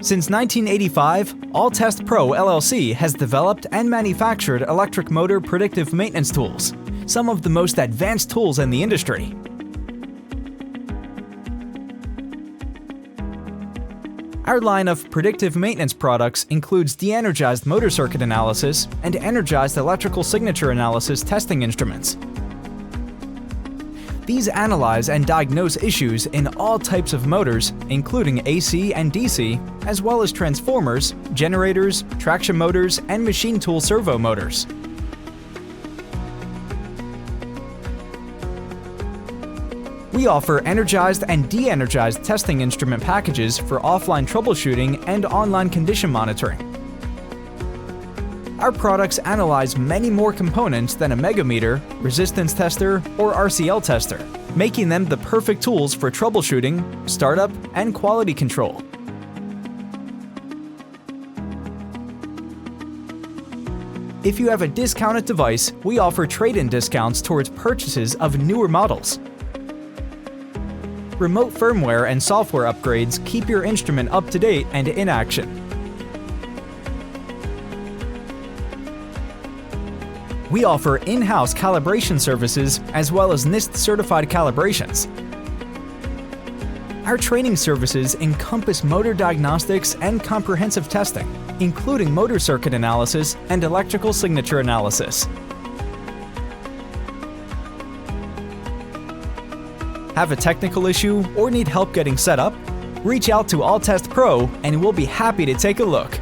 Since 1985, Alltest Pro LLC has developed and manufactured electric motor predictive maintenance tools, some of the most advanced tools in the industry. Our line of predictive maintenance products includes de-energized motor circuit analysis and energized electrical signature analysis testing instruments. These analyze and diagnose issues in all types of motors, including AC and DC, as well as transformers, generators, traction motors, and machine tool servo motors. We offer energized and de-energized testing instrument packages for offline troubleshooting and online condition monitoring. Our products analyze many more components than a megameter, resistance tester, or RCL tester, making them the perfect tools for troubleshooting, startup, and quality control. If you have a discounted device, we offer trade-in discounts towards purchases of newer models. Remote firmware and software upgrades keep your instrument up to date and in action. We offer in-house calibration services as well as NIST-certified calibrations. Our training services encompass motor diagnostics and comprehensive testing, including motor circuit analysis and electrical signature analysis. Have a technical issue or need help getting set up? Reach out to Alltest Pro and we'll be happy to take a look.